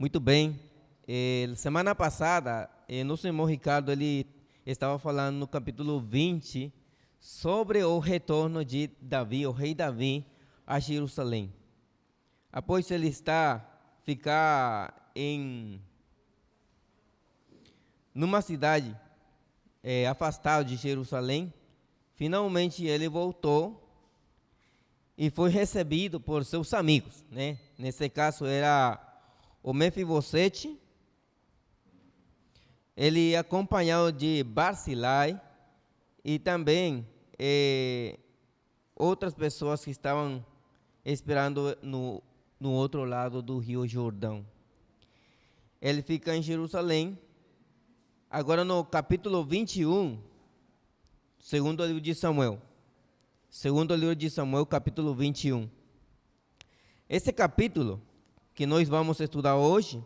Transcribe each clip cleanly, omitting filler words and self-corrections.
Muito bem. Semana passada, nosso irmão Ricardo ele estava falando no capítulo 20 sobre o retorno de Davi, o rei Davi, a Jerusalém. Após ele ficar numa cidade afastado de Jerusalém, finalmente ele voltou e foi recebido por seus amigos, né? Nesse caso era o Mefibosete, ele acompanhado de Barzilai e também outras pessoas que estavam esperando no outro lado do rio Jordão. Ele fica em Jerusalém. Agora no capítulo 21, segundo livro de Samuel. Segundo livro de Samuel, capítulo 21. Esse capítulo que nós vamos estudar hoje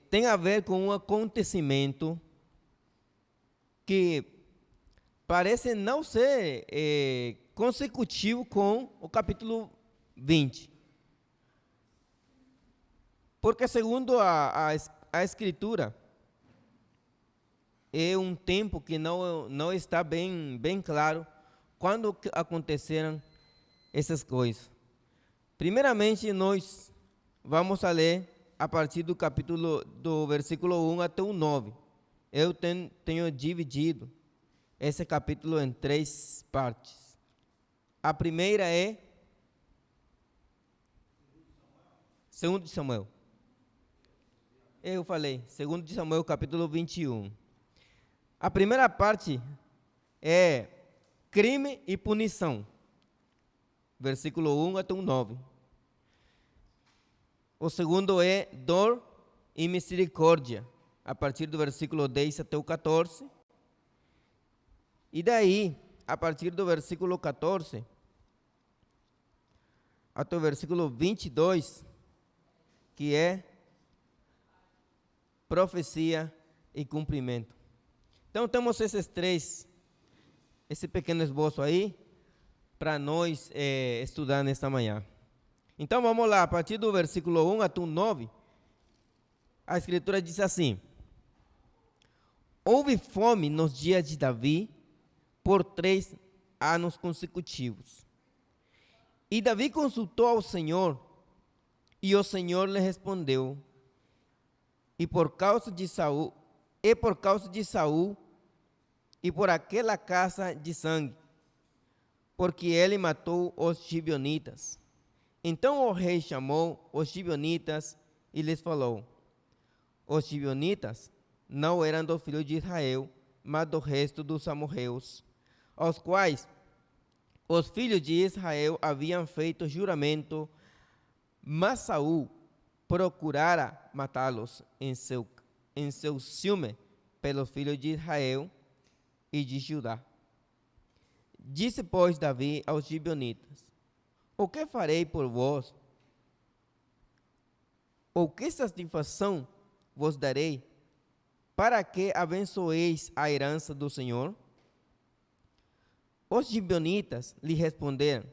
tem a ver com um acontecimento que parece não ser consecutivo com o capítulo 20. Porque segundo a Escritura, é um tempo que não está bem claro quando aconteceram essas coisas. Primeiramente, nós vamos a ler a partir do versículo 1 até o 9. Eu tenho dividido esse capítulo em 3 partes. A primeira é 2 de Samuel. Eu falei, 2 de Samuel, capítulo 21. A primeira parte é crime e punição, versículo 1 até o 9. O segundo é dor e misericórdia, a partir do versículo 10 até o 14. E daí, a partir do versículo 14 até o versículo 22, que é profecia e cumprimento. Então temos esse pequeno esboço aí, para nós estudar nesta manhã. Então vamos lá, a partir do versículo 1 até o 9, a Escritura diz assim: houve fome nos dias de Davi por 3 anos consecutivos. E Davi consultou ao Senhor, e o Senhor lhe respondeu: e por causa de Saul, e por aquela casa de sangue, porque ele matou os gibeonitas. Então o rei chamou os gibeonitas e lhes falou: os gibeonitas não eram do filho de Israel, mas do resto dos amorreus, aos quais os filhos de Israel haviam feito juramento, mas Saul procurara matá-los em seu ciúme pelos filhos de Israel e de Judá. Disse, pois, Davi aos gibeonitas: o que farei por vós? Ou que satisfação vos darei, para que abençoeis a herança do Senhor? Os gibeonitas lhe responderam: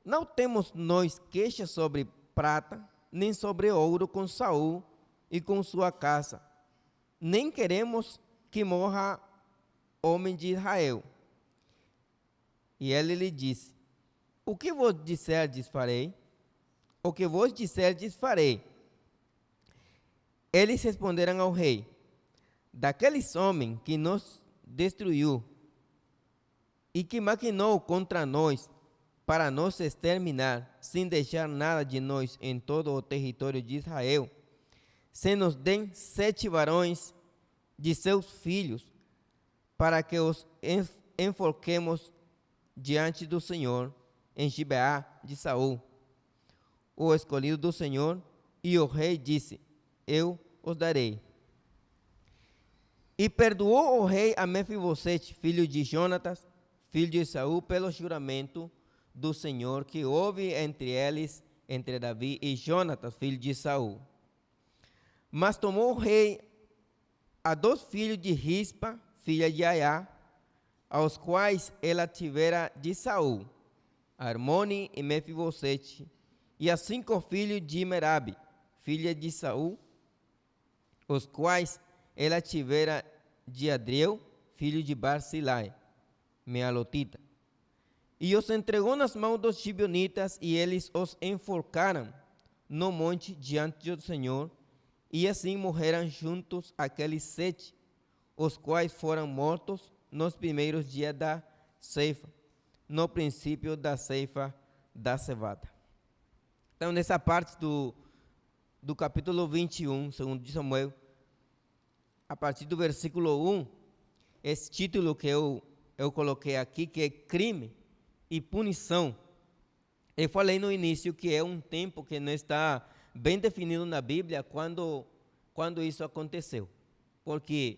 não temos nós queixa sobre prata, nem sobre ouro com Saul e com sua casa, nem queremos que morra homem de Israel. E ele lhe disse: o que vos disserdes farei? O que vos disserdes farei. Eles responderam ao rei: daqueles homens que nos destruiu e que maquinou contra nós para nos exterminar, sem deixar nada de nós em todo o território de Israel, se nos deem 7 varões de seus filhos, para que os enforquemos diante do Senhor em Gibeá de Saul, o escolhido do Senhor. E o rei disse: eu os darei. E perdoou o rei a Mefibosete, filho de Jonatas, filho de Saul, pelo juramento do Senhor que houve entre eles, entre Davi e Jonatas, filho de Saul. Mas tomou o rei a 2 filhos de Rispa, filha de Aiá, aos quais ela tivera de Saul, Armone e Mefibosete, e a 5 filhos de Merabe, filha de Saul, os quais ela tivera de Adriel, filho de Barzilai, Mealotita. E os entregou nas mãos dos gibeonitas, e eles os enforcaram no monte diante do Senhor, e assim morreram juntos aqueles 7, os quais foram mortos nos primeiros dias da ceifa, no princípio da ceifa da cevada. Então, nessa parte do capítulo 21, segundo Samuel, a partir do versículo 1, esse título que eu coloquei aqui, que é crime e punição. Eu falei no início que é um tempo que não está bem definido na Bíblia quando isso aconteceu. Porque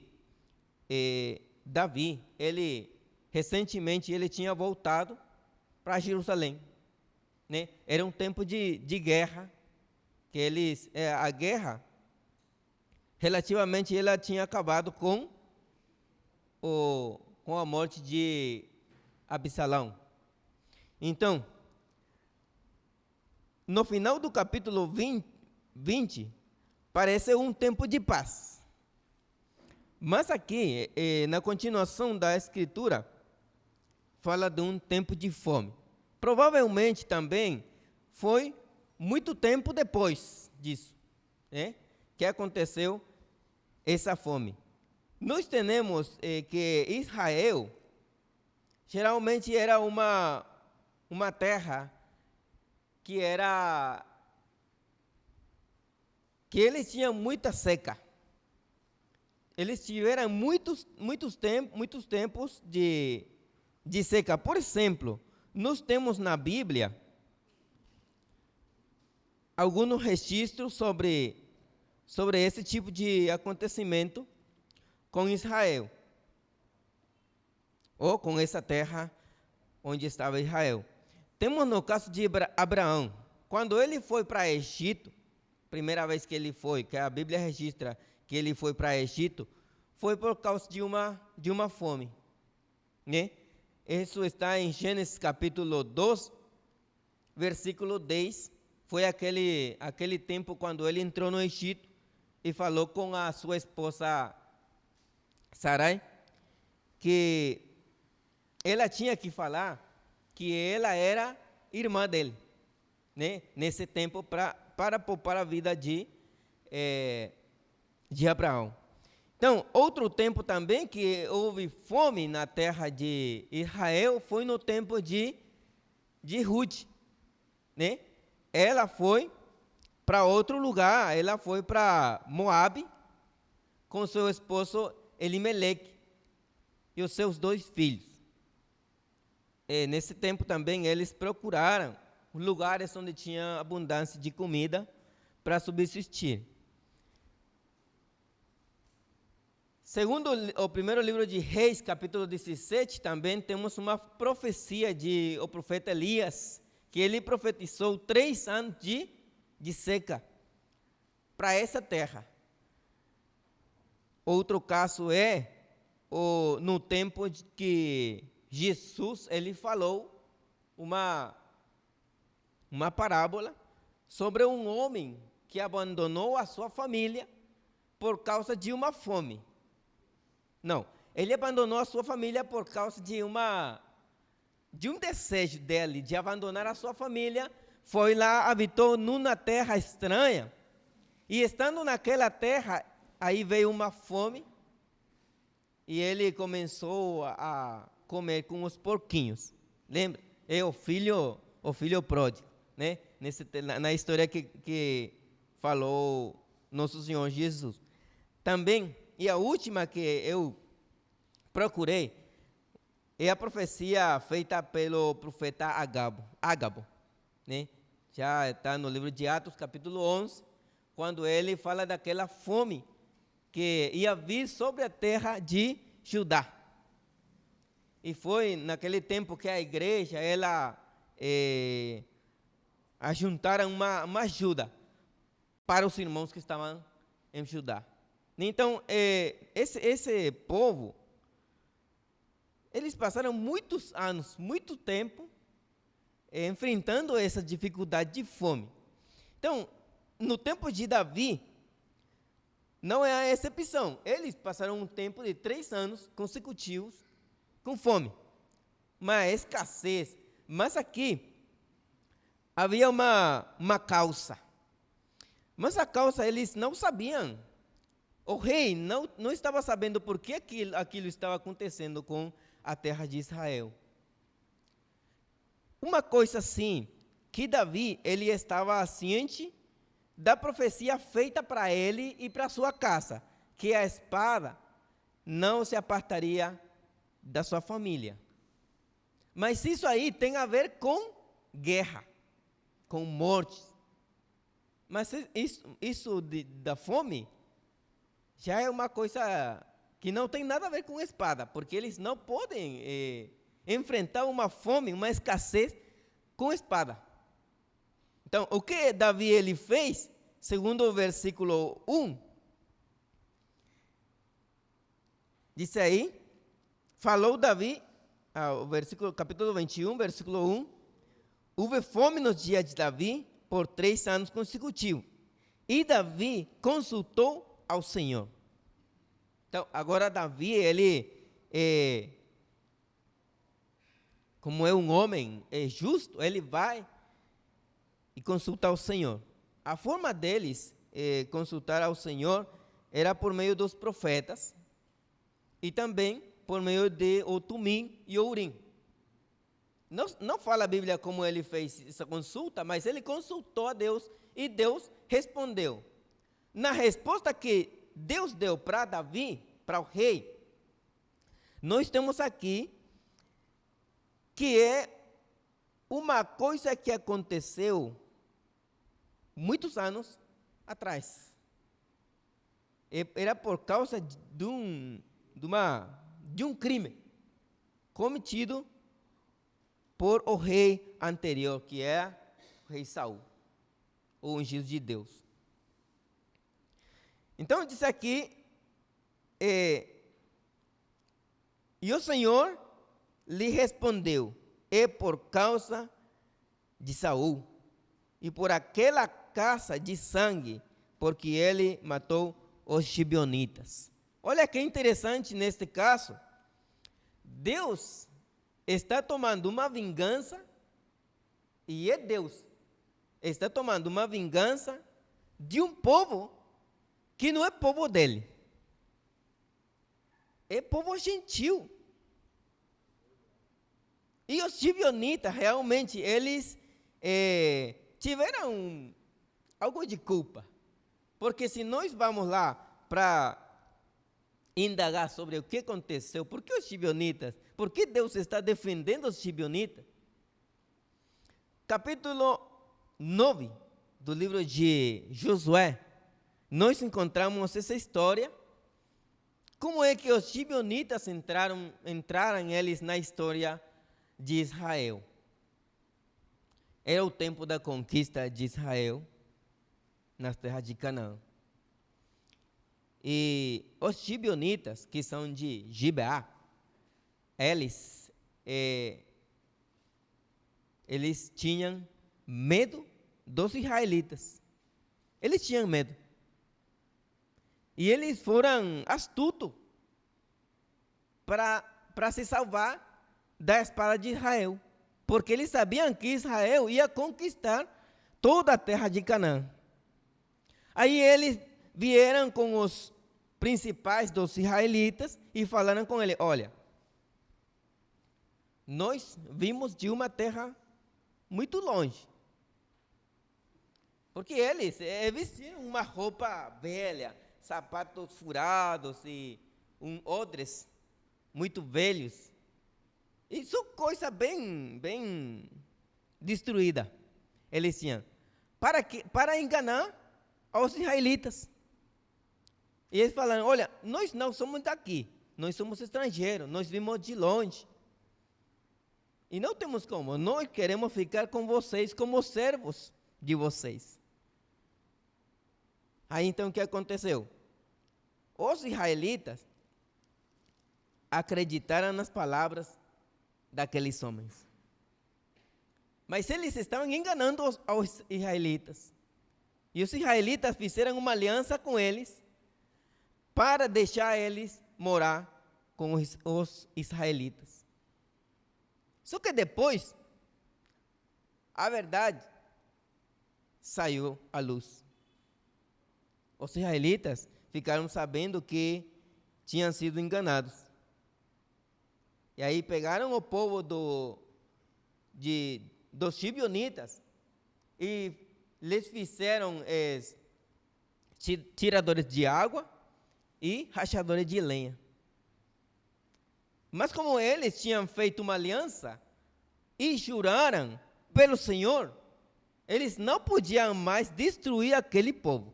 Davi, recentemente ele tinha voltado para Jerusalém, né? Era um tempo de guerra, que a guerra, relativamente, ela tinha acabado com a morte de Absalão. Então, no final do capítulo 20, parece um tempo de paz. Mas aqui, na continuação da escritura, fala de um tempo de fome. Provavelmente também foi muito tempo depois disso, né, que aconteceu essa fome. Nós temos que Israel geralmente era uma terra que eles tinham muita seca. Eles tiveram muitos tempos de seca. Por exemplo, nós temos na Bíblia alguns registros sobre esse tipo de acontecimento com Israel, ou com essa terra onde estava Israel. Temos no caso de Abraão, quando ele foi para Egito, primeira vez que ele foi, que a Bíblia registra que ele foi para Egito, foi por causa de uma fome, né? Isso está em Gênesis capítulo 2, versículo 10, foi aquele tempo quando ele entrou no Egito e falou com a sua esposa Sarai, que ela tinha que falar que ela era irmã dele, né? Nesse tempo, para poupar a vida de Abraão. Então, outro tempo também que houve fome na terra de Israel foi no tempo de Ruth, né? Ela foi para outro lugar, ela foi para Moabe com seu esposo Elimeleque e os seus 2 filhos. Nesse tempo também eles procuraram lugares onde tinha abundância de comida para subsistir. Segundo o primeiro livro de Reis, capítulo 17, também temos uma profecia o profeta Elias, que ele profetizou 3 anos de seca para essa terra. Outro caso no tempo que Jesus ele falou uma parábola sobre um homem que abandonou a sua família por causa de uma fome. Não, ele abandonou a sua família por causa de um desejo dele de abandonar a sua família. Foi lá, habitou numa terra estranha, e estando naquela terra, aí veio uma fome, e ele começou a comer com os porquinhos. Lembra? É o filho pródigo, né? Na história que falou nosso Senhor Jesus. Também, e a última que eu procurei, é a profecia feita pelo profeta Ágabo, né? Já está no livro de Atos, capítulo 11, quando ele fala daquela fome que ia vir sobre a terra de Judá. E foi naquele tempo que a igreja, ajuntaram uma ajuda para os irmãos que estavam em Judá. Então, esse povo, eles passaram muitos anos, muito tempo, enfrentando essa dificuldade de fome. Então, no tempo de Davi, não é a exceção. Eles passaram um tempo de 3 anos consecutivos com fome, uma escassez. Mas aqui havia uma causa. Mas a causa eles não sabiam. O rei não estava sabendo por que aquilo estava acontecendo com a terra de Israel. Uma coisa assim, que Davi ele estava ciente da profecia feita para ele e para sua casa, que a espada não se apartaria da sua família. Mas isso aí tem a ver com guerra, com morte. Mas isso da fome já é uma coisa que não tem nada a ver com espada, porque eles não podem enfrentar uma fome, uma escassez com espada. Então, o que Davi ele fez, segundo o versículo 1, disse aí, falou Davi, capítulo 21, versículo 1, houve fome nos dias de Davi por 3 anos consecutivos, e Davi consultou ao Senhor. Então, agora Davi, ele, como é um homem justo, ele vai e consulta ao Senhor. A forma deles consultar ao Senhor era por meio dos profetas e também por meio de o Tumim e o Urim. Não fala a Bíblia como ele fez essa consulta, mas ele consultou a Deus e Deus respondeu. Na resposta que Deus deu para Davi, para o rei, nós temos aqui que é uma coisa que aconteceu muitos anos atrás. Era por causa de um crime cometido por o rei anterior, que é o rei Saul, o ungido de Deus. Então diz aqui, e o Senhor lhe respondeu, é por causa de Saul e por aquela casa de sangue, porque ele matou os gibeonitas. Olha que interessante neste caso, Deus está tomando uma vingança, e é Deus, está tomando uma vingança de um povo que não é povo dele, é povo gentil. E os gibeonitas, realmente, eles tiveram algo de culpa, porque se nós vamos lá para indagar sobre o que aconteceu, por que os gibeonitas, por que Deus está defendendo os gibeonitas? Capítulo 9 do livro de Josué, nós encontramos essa história, como é que os gibeonitas entraram eles na história de Israel. Era o tempo da conquista de Israel nas terras de Canaã. E os gibeonitas, que são de Gibeá, eles tinham medo dos israelitas. Eles tinham medo. E eles foram astutos para se salvar da espada de Israel, porque eles sabiam que Israel ia conquistar toda a terra de Canaã. Aí eles vieram com os principais dos israelitas e falaram com ele: olha, nós vimos de uma terra muito longe, porque eles vestiam uma roupa velha, sapatos furados e odres muito velhos. Isso coisa bem destruída. Eles tinham para enganar aos israelitas. E eles falaram: olha, nós não somos daqui, nós somos estrangeiros, nós vimos de longe. E não temos como, nós queremos ficar com vocês como servos de vocês. Aí então o que aconteceu? Os israelitas acreditaram nas palavras daqueles homens. Mas eles estavam enganando aos israelitas. E os israelitas fizeram uma aliança com eles para deixar eles morar com os israelitas. Só que depois, a verdade saiu à luz. Os israelitas ficaram sabendo que tinham sido enganados. E aí pegaram o povo dos gibeonitas e lhes fizeram tiradores de água e rachadores de lenha. Mas como eles tinham feito uma aliança e juraram pelo Senhor, eles não podiam mais destruir aquele povo.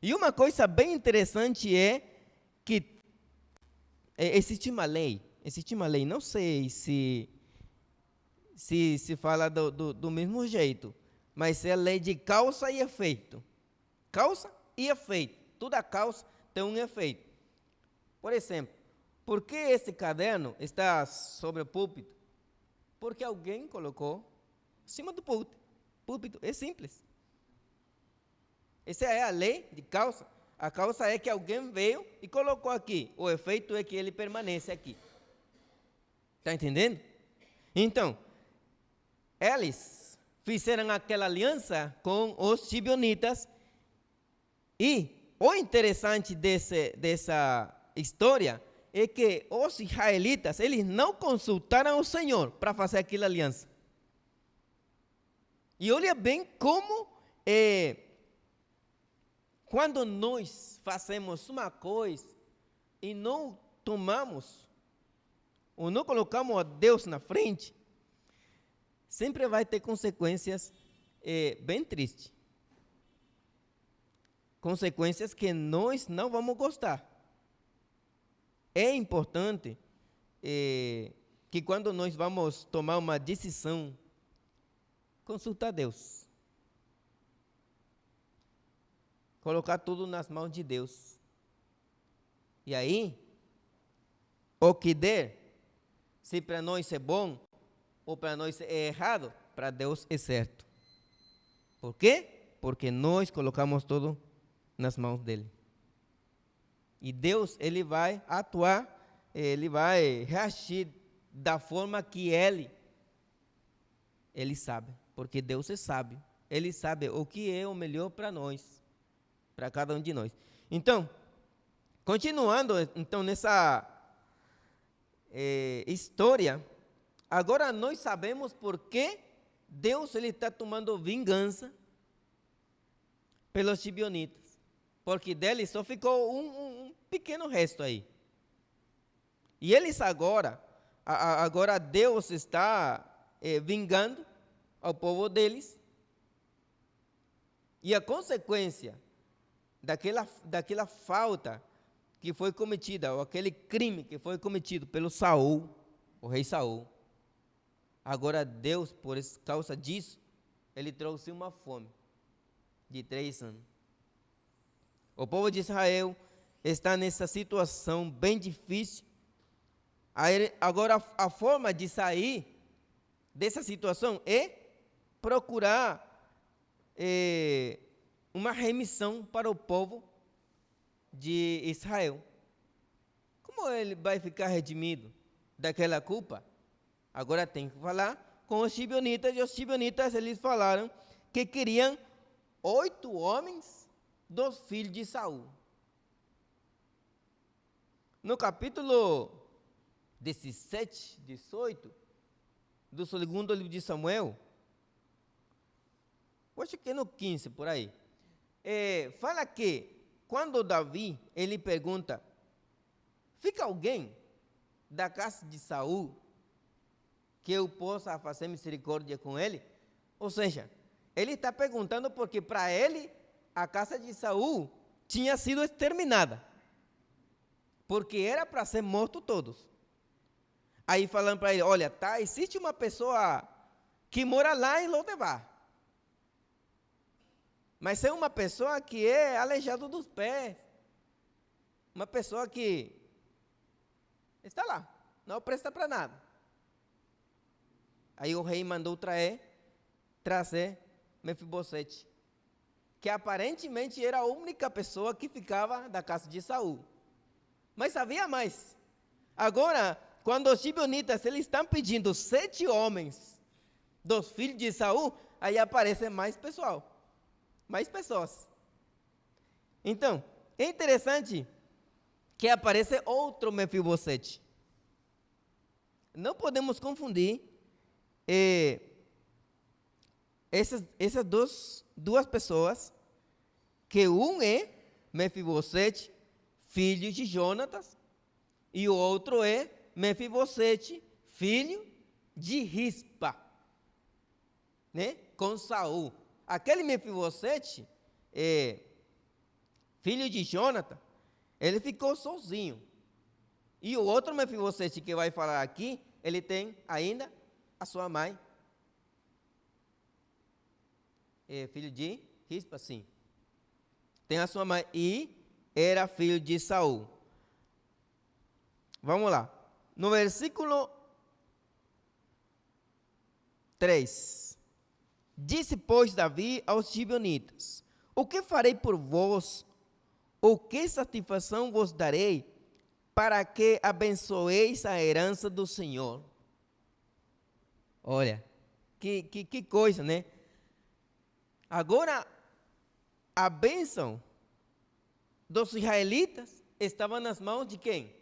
E uma coisa bem interessante é que existe uma lei, não sei se fala do mesmo jeito, mas é a lei de causa e efeito. Causa e efeito. Toda causa tem um efeito. Por exemplo, por que esse caderno está sobre o púlpito? Porque alguém colocou em cima do púlpito. É simples. Essa é a lei de causa. A causa é que alguém veio e colocou aqui. O efeito é que ele permanece aqui. Está entendendo? Então, eles fizeram aquela aliança com os gibeonitas. E o interessante dessa história é que os israelitas, eles não consultaram o Senhor para fazer aquela aliança. E olha bem como quando nós fazemos uma coisa e não tomamos, ou não colocamos a Deus na frente, sempre vai ter consequências bem tristes. Consequências que nós não vamos gostar. É importante que quando nós vamos tomar uma decisão, consultar Deus. Colocar tudo nas mãos de Deus. E aí, o que der, se para nós é bom ou para nós é errado, para Deus é certo. Por quê? Porque nós colocamos tudo nas mãos dele. E Deus, ele vai atuar, ele vai reagir da forma que ele sabe, porque Deus é sábio. Ele sabe o que é o melhor para nós, para cada um de nós. Então, continuando então nessa história, agora nós sabemos por que Deus ele está tomando vingança pelos gibeonitas. Porque deles só ficou um pequeno resto aí. E eles agora Deus está vingando ao povo deles. E a consequência daquela falta que foi cometida, ou aquele crime que foi cometido pelo Saul, o rei Saul, agora Deus, por causa disso, ele trouxe uma fome de 3 anos. O povo de Israel está nessa situação bem difícil. Agora, a forma de sair dessa situação é procurar uma remissão para o povo de Israel. Como ele vai ficar redimido daquela culpa? Agora tem que falar com os gibeonitas, e os gibeonitas eles falaram que queriam 8 homens dos filhos de Saul. No capítulo 17, 18 do segundo livro de Samuel, acho que é no 15 por aí, fala que quando Davi ele pergunta: fica alguém da casa de Saul que eu possa fazer misericórdia com ele? Ou seja, ele está perguntando porque para ele a casa de Saul tinha sido exterminada, porque era para ser morto todos. Aí falando para ele: olha, existe uma pessoa que mora lá em Lodebar, mas é uma pessoa que é aleijada dos pés, uma pessoa que está lá, não presta para nada. Aí o rei mandou trazer Mefibosete, que aparentemente era a única pessoa que ficava da casa de Saul. Mas havia mais. Agora, quando os gibeonitas eles estão pedindo 7 homens dos filhos de Saul, aí aparece mais pessoal, mais pessoas. Então, é interessante que aparece outro Mefibosete. Não podemos confundir essas duas pessoas, que um é Mefibosete, filho de Jonatas, e o outro é Mefibosete, filho de Rispa, né? Com Saul. Aquele Mefibosete, filho de Jonatas, ele ficou sozinho. E o outro Mefibosete que vai falar aqui, ele tem ainda a sua mãe. Filho de Rispa, sim. Tem a sua mãe e era filho de Saul. Vamos lá. No versículo 3. Disse, pois, Davi aos gibeonitas: o que farei por vós? Ou que satisfação vos darei, para que abençoeis a herança do Senhor? Olha, que coisa, né? Agora, a bênção dos israelitas estava nas mãos de quem?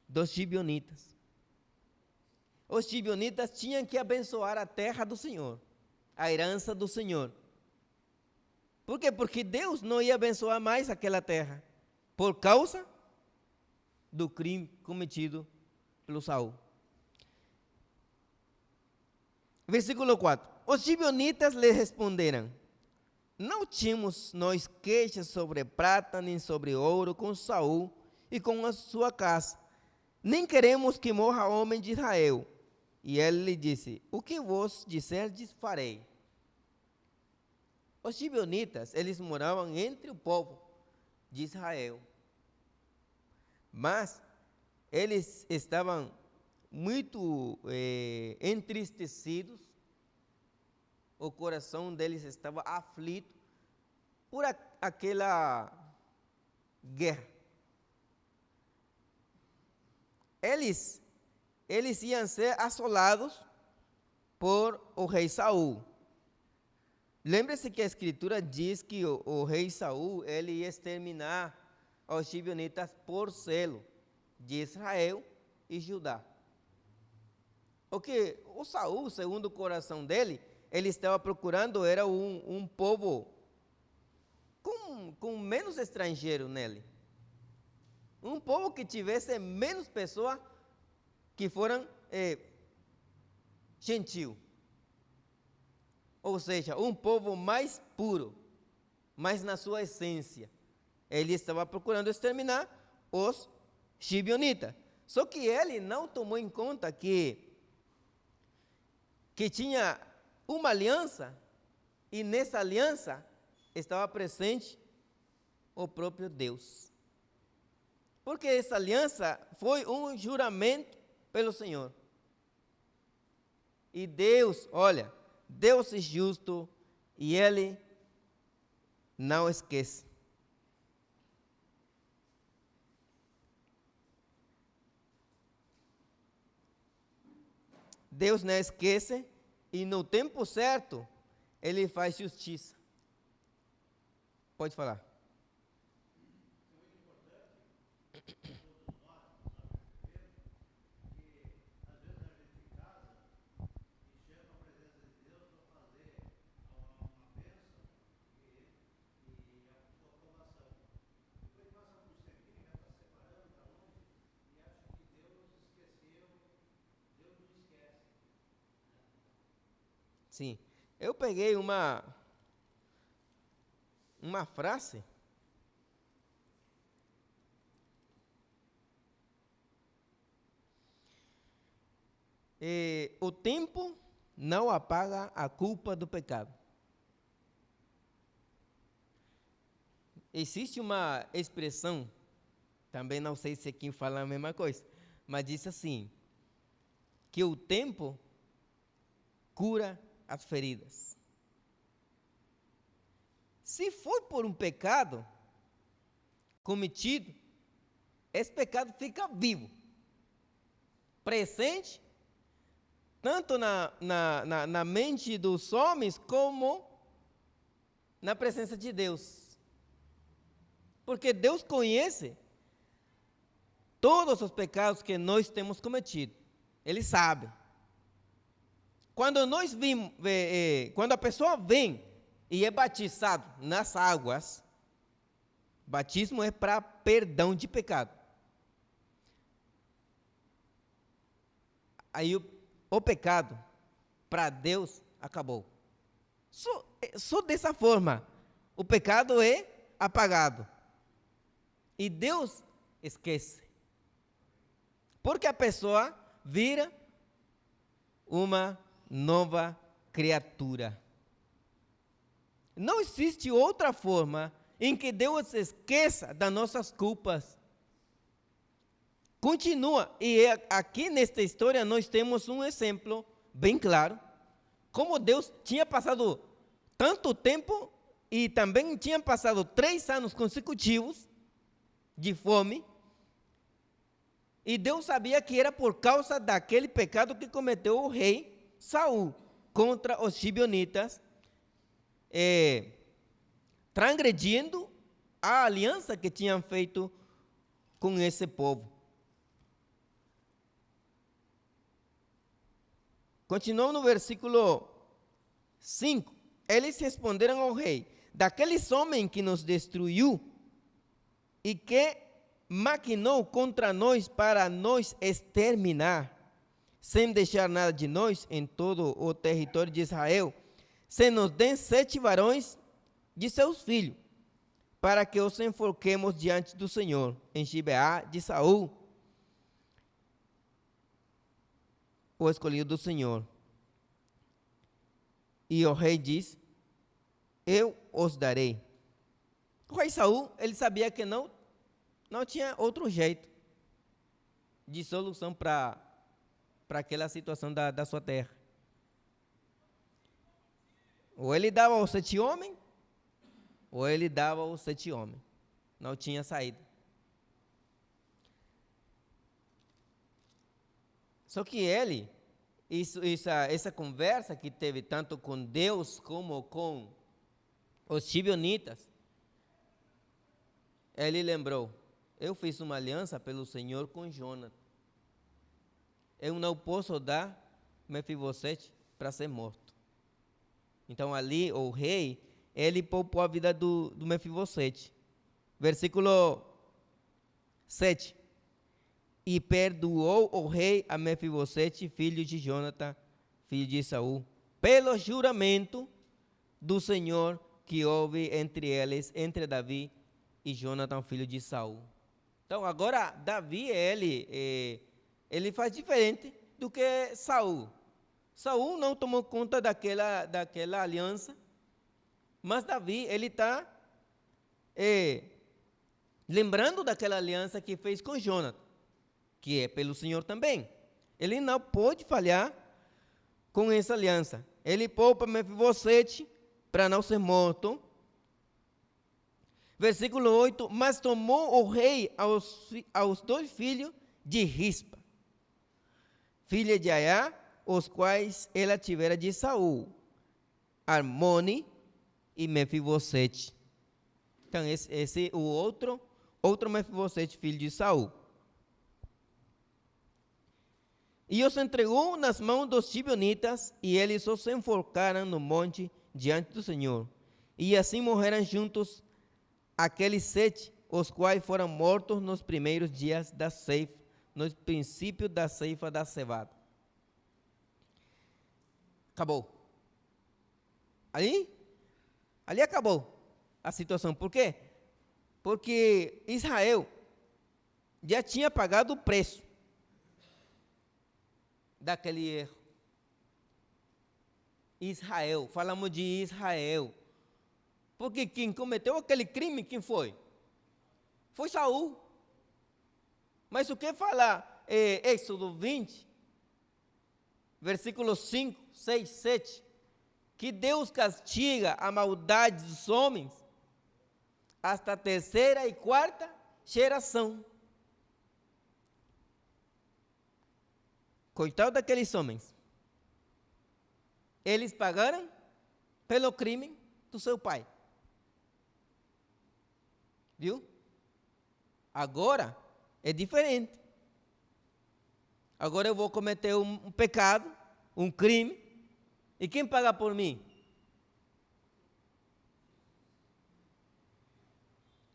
Dos gibeonitas. Os gibeonitas tinham que abençoar a terra do Senhor, a herança do Senhor. Por quê? Porque Deus não ia abençoar mais aquela terra, por causa do crime cometido pelo Saul. Versículo 4. Os gibeonitas lhe responderam: não tínhamos nós queixas sobre prata nem sobre ouro com Saul e com a sua casa, nem queremos que morra homem de Israel. E ele lhe disse: o que vos disserdes farei. Os gibeonitas, eles moravam entre o povo de Israel, mas eles estavam muito entristecidos, o coração deles estava aflito por aquela guerra. Eles iam ser assolados por o rei Saul. Lembre-se que a escritura diz que o rei Saul, ele ia exterminar os gibeonitas por selo de Israel e Judá. O que o Saul, segundo o coração dele, ele estava procurando era um povo com menos estrangeiro nele. Um povo que tivesse menos pessoas que foram gentil. Ou seja, um povo mais puro, mas na sua essência. Ele estava procurando exterminar os gibeonitas. Só que ele não tomou em conta que tinha uma aliança, e nessa aliança estava presente o próprio Deus. Porque essa aliança foi um juramento pelo Senhor. E Deus, olha, Deus é justo e Ele não esquece. Deus não esquece e no tempo certo Ele faz justiça. Pode falar. Sim, eu peguei uma frase o tempo não apaga a culpa do pecado. Existe uma expressão, também não sei se quem fala a mesma coisa, mas diz assim, que o tempo cura as feridas. Se foi por um pecado cometido, esse pecado fica vivo, presente, tanto na mente dos homens, como na presença de Deus. Porque Deus conhece todos os pecados que nós temos cometido. Ele sabe. Quando quando a pessoa vem e é batizado nas águas, batismo é para perdão de pecado. Aí o pecado, para Deus, acabou. Só dessa forma, o pecado é apagado. E Deus esquece. Porque a pessoa vira uma nova criatura. Não existe outra forma em que Deus esqueça das nossas culpas. Continua, e aqui nesta história nós temos um exemplo bem claro, como Deus tinha passado tanto tempo e também tinha passado 3 anos consecutivos de fome, e Deus sabia que era por causa daquele pecado que cometeu o rei Saul contra os gibeonitas, transgredindo a aliança que tinham feito com esse povo. Continuando no versículo 5, eles responderam ao rei: daqueles homens que nos destruiu e que maquinou contra nós para nos exterminar, sem deixar nada de nós em todo o território de Israel, se nos dêem 7 varões de seus filhos, para que os enforquemos diante do Senhor, em Gibeá de Saul, o escolhido do Senhor. E o rei diz: eu os darei. O rei Saul, ele sabia que não tinha outro jeito de solução para aquela situação da sua terra. Ou ele dava os 7 homens, ou ele dava os 7 homens. Não tinha saída. Só que essa conversa que teve tanto com Deus como com os gibeonitas, ele lembrou: eu fiz uma aliança pelo Senhor com Jonathan. Eu não posso dar Mefibosete para ser morto. Então ali o rei, ele poupou a vida do Mefibosete. Versículo 7. E perdoou o rei a Mefibosete, filho de Jonathan, filho de Saul, pelo juramento do Senhor que houve entre eles, entre Davi e Jonathan, filho de Saul. Então agora Davi, ele faz diferente do que Saul. Saul não tomou conta daquela aliança, mas Davi, ele está lembrando daquela aliança que fez com Jonathan, que é pelo Senhor também. Ele não pode falhar com essa aliança. Ele poupa Mefibosete para não ser morto. Versículo 8, mas tomou o rei aos 2 filhos de Rispa, filha de Aiá, os quais ela tivera de Saul, Armone e Mefibosete. Então esse o outro Mefibosete, filho de Saul. E os entregou nas mãos dos gibeonitas, e eles os enforcaram no monte diante do Senhor. E assim morreram juntos aqueles 7, os quais foram mortos nos primeiros dias da ceifa, no princípio da ceifa da cevada. Acabou. Ali acabou a situação. Por quê? Porque Israel já tinha pagado o preço daquele erro. Israel, falamos de Israel. Porque quem cometeu aquele crime, quem foi? Foi Saul. Mas o que fala Êxodo 20, versículos 5, 6, 7? que Deus castiga a maldade dos homens hasta a terceira e quarta geração. Coitado daqueles homens. Eles pagaram pelo crime do seu pai. Viu? Agora é diferente. Agora eu vou cometer um pecado, um crime, e quem paga por mim?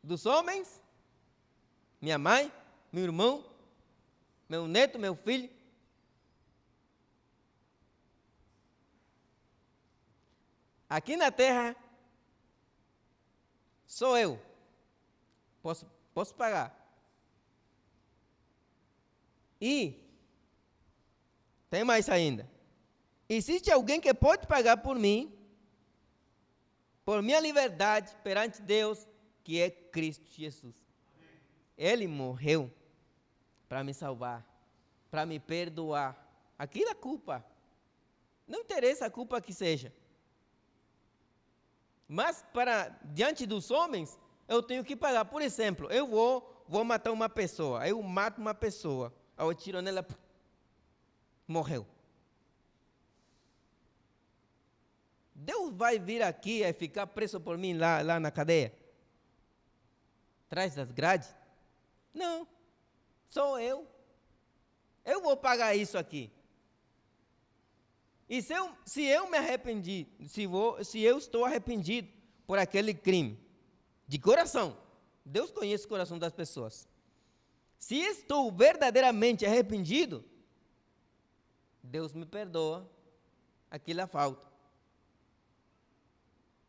Dos homens? Minha mãe? Meu irmão? Meu neto? Meu filho? Aqui na terra, sou eu. Posso pagar. E tem mais ainda. Existe alguém que pode pagar por mim, por minha liberdade perante Deus, que é Cristo Jesus. Ele morreu para me salvar, para me perdoar. Aquilo é culpa. Não interessa a culpa que seja. Mas diante dos homens, eu tenho que pagar. Por exemplo, eu vou matar uma pessoa. Eu mato uma pessoa. Eu tiro nela, morreu. Deus vai vir aqui e ficar preso por mim lá na cadeia? Atrás das grades? Não. Sou eu. Eu vou pagar isso aqui. E se eu me arrependi, se eu estou arrependido por aquele crime, de coração, Deus conhece o coração das pessoas. Se estou verdadeiramente arrependido, Deus me perdoa aquela falta.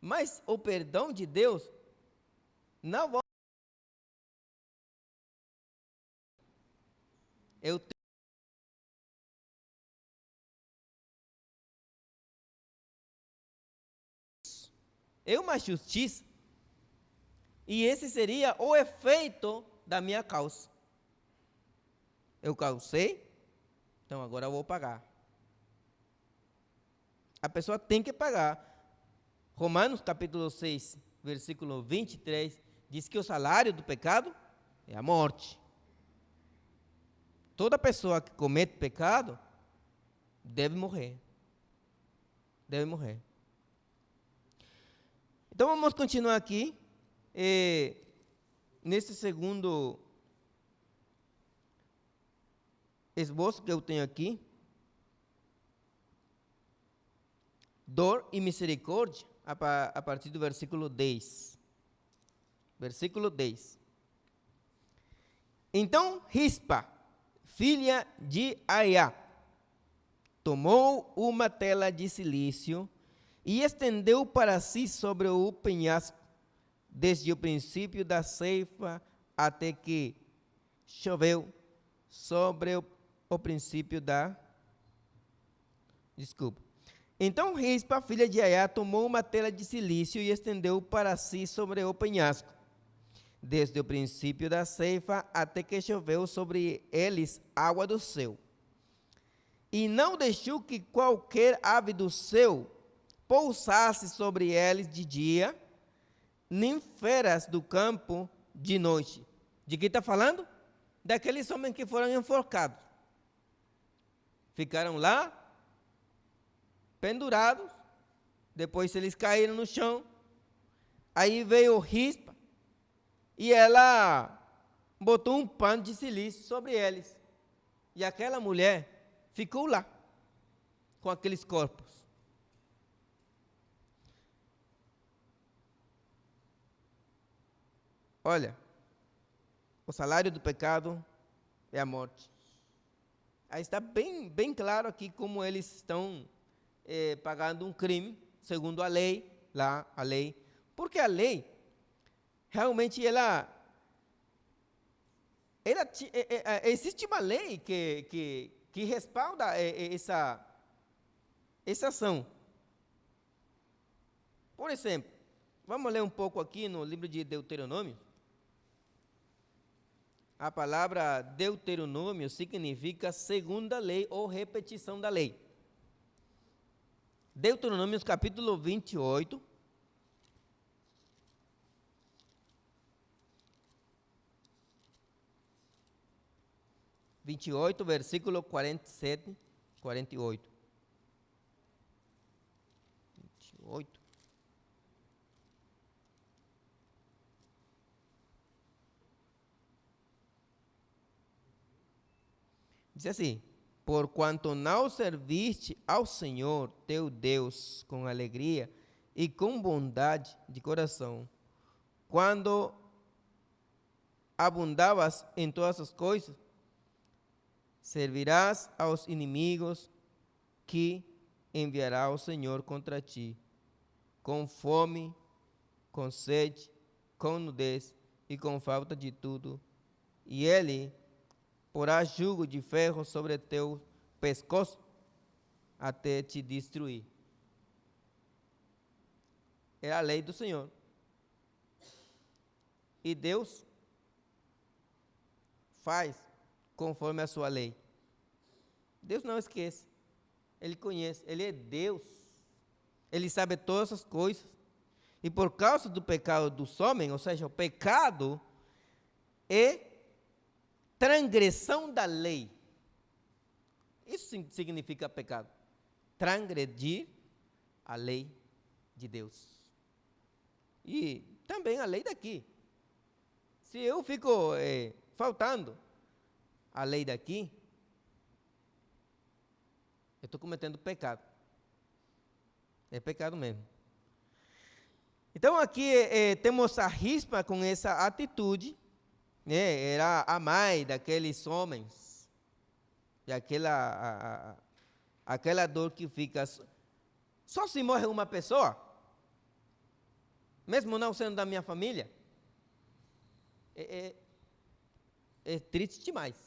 Mas o perdão de Deus não vai. Eu tenho uma justiça, e esse seria o efeito da minha causa. Eu causei, então agora eu vou pagar. A pessoa tem que pagar. Romanos capítulo 6, versículo 23, diz que o salário do pecado é a morte. Toda pessoa que comete pecado deve morrer. Deve morrer. Então vamos continuar aqui. Nesse segundo esboço que eu tenho aqui, dor e misericórdia, a partir do versículo 10. Versículo 10. Então Rispa, filha de Aiá, tomou uma tela de silício e estendeu para si sobre o penhasco, desde o princípio da ceifa até que choveu sobre o princípio da... Desculpa. Então Rispa, filha de Aiá, tomou uma tela de silício e estendeu para si sobre o penhasco, desde o princípio da ceifa até que choveu sobre eles água do céu. E não deixou que qualquer ave do céu pousasse sobre eles de dia, nem feras do campo de noite. De que está falando? Daqueles homens que foram enforcados. Ficaram lá, pendurados, depois eles caíram no chão. Aí veio Rispa e ela botou um pano de silício sobre eles. E aquela mulher ficou lá, com aqueles corpos. Olha, o salário do pecado é a morte. Aí está bem claro aqui como eles estão pagando um crime, segundo a lei, lá a lei. Porque a lei, realmente existe uma lei que respalda essa ação. Por exemplo, vamos ler um pouco aqui no livro de Deuteronômio. A palavra Deuteronômio significa segunda lei ou repetição da lei. Deuteronômio capítulo 28. Versículo 47, 48. 28. Diz assim: porquanto não serviste ao Senhor teu Deus com alegria e com bondade de coração, quando abundavas em todas as coisas, servirás aos inimigos que enviará o Senhor contra ti, com fome, com sede, com nudez e com falta de tudo, e ele porá jugo de ferro sobre teu pescoço até te destruir. É a lei do Senhor. E Deus faz conforme a sua lei. Deus não esquece. Ele conhece, Ele é Deus. Ele sabe todas as coisas. E por causa do pecado dos homens, ou seja, o pecado é transgressão da lei. Isso significa pecado. Transgredir a lei de Deus. E também a lei daqui. Se eu fico faltando a lei daqui, eu estou cometendo pecado. É pecado mesmo. Então aqui temos a Rispa com essa atitude, né? Era a mãe daqueles homens, e aquela dor que fica. Só se morre uma pessoa, mesmo não sendo da minha família, é triste demais.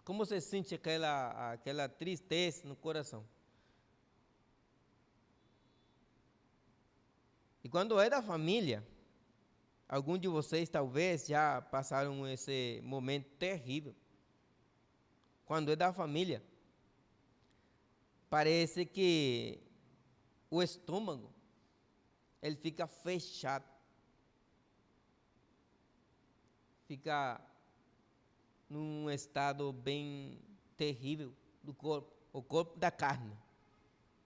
Como você sente aquela tristeza no coração? E quando é da família, alguns de vocês talvez já passaram esse momento terrível. Quando é da família, parece que o estômago, ele fica fechado. Fica num estado bem terrível do corpo, o corpo da carne,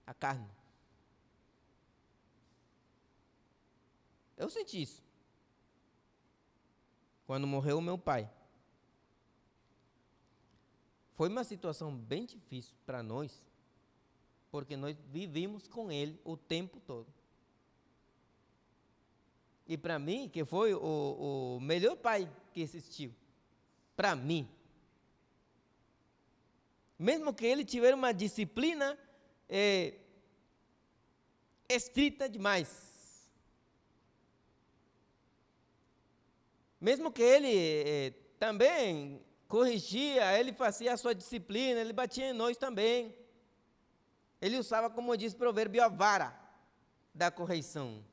a carne. Eu senti isso quando morreu o meu pai. Foi uma situação bem difícil para nós, porque nós vivimos com ele o tempo todo. E para mim, que foi o melhor pai que existiu, para mim. Mesmo que ele tivesse uma disciplina estrita demais. Mesmo que ele também corrigia, ele fazia a sua disciplina, ele batia em nós também. Ele usava, como diz o provérbio, a vara da correção.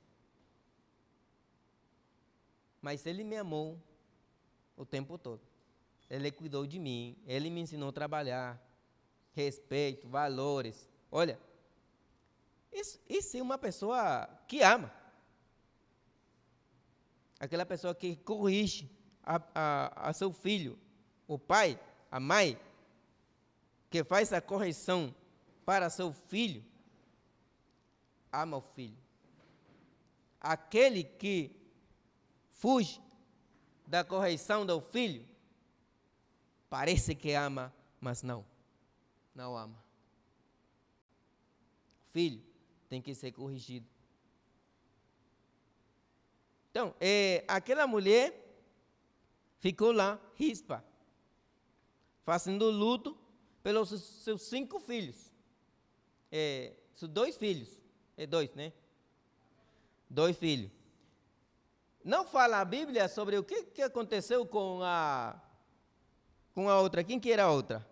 Mas ele me amou o tempo todo. Ele cuidou de mim, ele me ensinou a trabalhar, respeito, valores. Olha, isso é uma pessoa que ama. Aquela pessoa que corrige a seu filho, o pai, a mãe, que faz a correção para seu filho, ama o filho. Aquele que fuge da correção do filho, parece que ama, mas não ama. O filho tem que ser corrigido. Então, aquela mulher ficou lá, Rispa, fazendo luto pelos seus 5 filhos. Seus 2 filhos. 2, né? 2 filhos. Não fala a Bíblia sobre o que aconteceu com a outra. Quem que era a outra?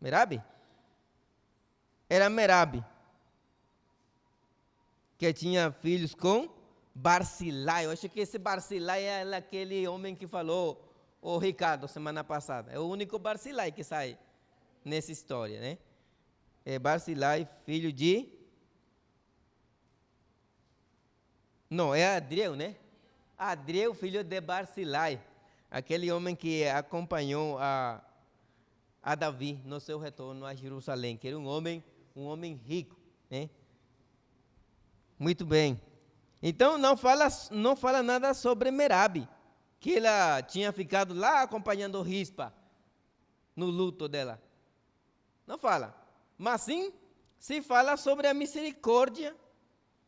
Merabe? Era Merabe, que tinha filhos com Barzilai. Eu acho que esse Barzilai é aquele homem que falou o Ricardo semana passada. É o único Barzilai que sai nessa história, né? Barzilai, filho de... Não, é Adriel, né? Adriel, filho de Barzilai, aquele homem que acompanhou a Davi no seu retorno a Jerusalém, que era um homem rico, né? Muito bem. Então não fala nada sobre Merabe, que ela tinha ficado lá acompanhando Rispa no luto dela. Não fala. Mas sim se fala sobre a misericórdia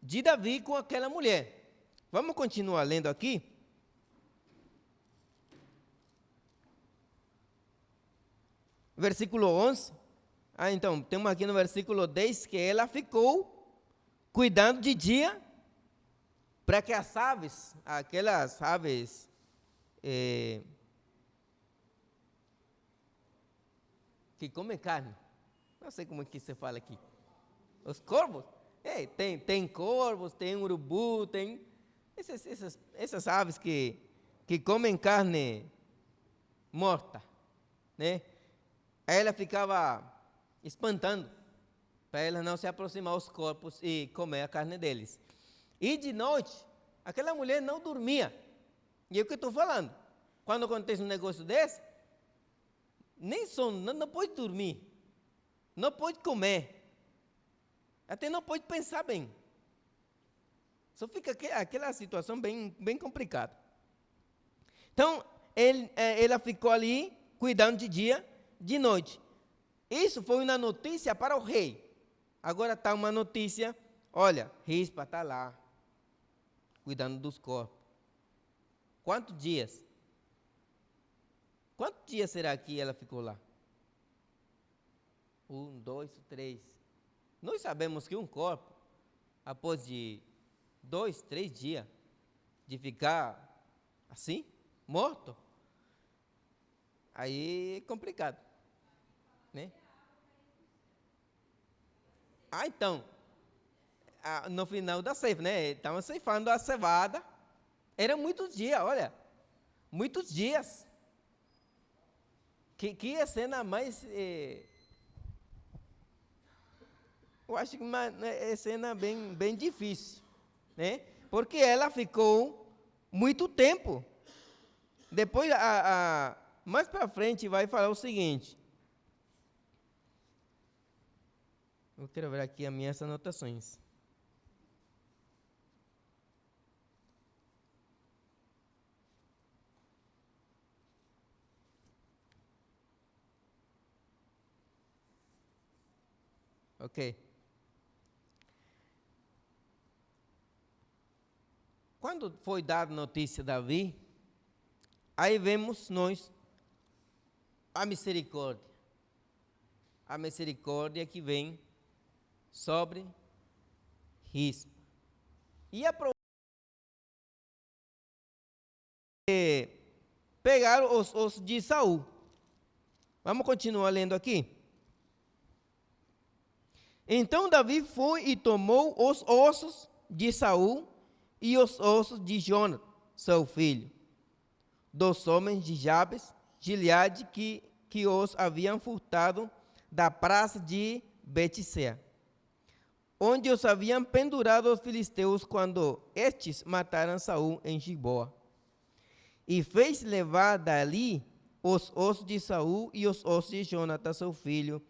de Davi com aquela mulher. Vamos continuar lendo aqui. Versículo 11. Então, temos aqui no versículo 10 que ela ficou cuidando de dia para que as aves, aquelas aves que comem carne, não sei como é que se fala aqui, os corvos, tem corvos, tem urubu, tem essas aves que comem carne morta, né? Aí ela ficava espantando, para ela não se aproximar aos corpos e comer a carne deles. E de noite, aquela mulher não dormia. E é o que eu estou falando. Quando acontece um negócio desse, nem sono, não pode dormir, não pode comer, até não pode pensar bem. Só fica aquela situação bem complicada. Então, ela ficou ali cuidando de dia, de noite. Isso foi uma notícia para o rei. Agora está uma notícia, olha, Rispa está lá, cuidando dos corpos. Quantos dias? Quantos dias será que ela ficou lá? 1, 2, 3. Nós sabemos que um corpo, após de 2, 3 dias de ficar assim, morto, aí é complicado, né? Então, no final da ceifa, né? Estavam ceifando a cevada. Eram muitos dias, olha. Muitos dias. Que a cena mais... eu acho que uma cena bem difícil, né? Porque ela ficou muito tempo. Depois, mais para frente, vai falar o seguinte. Eu quero ver aqui as minhas anotações. Ok. Quando foi dada notícia a Davi, aí vemos nós a misericórdia. A misericórdia que vem sobre Rispa. E pegaram os ossos de Saul. Vamos continuar lendo aqui. Então Davi foi e tomou os ossos de Saul e os ossos de Jonathan, seu filho, dos homens de Jabes, Gileade, que os haviam furtado da praça de Betissé, onde os haviam pendurado os filisteus quando estes mataram Saul em Giboa. E fez levar dali os ossos de Saul e os ossos de Jonathan, seu filho,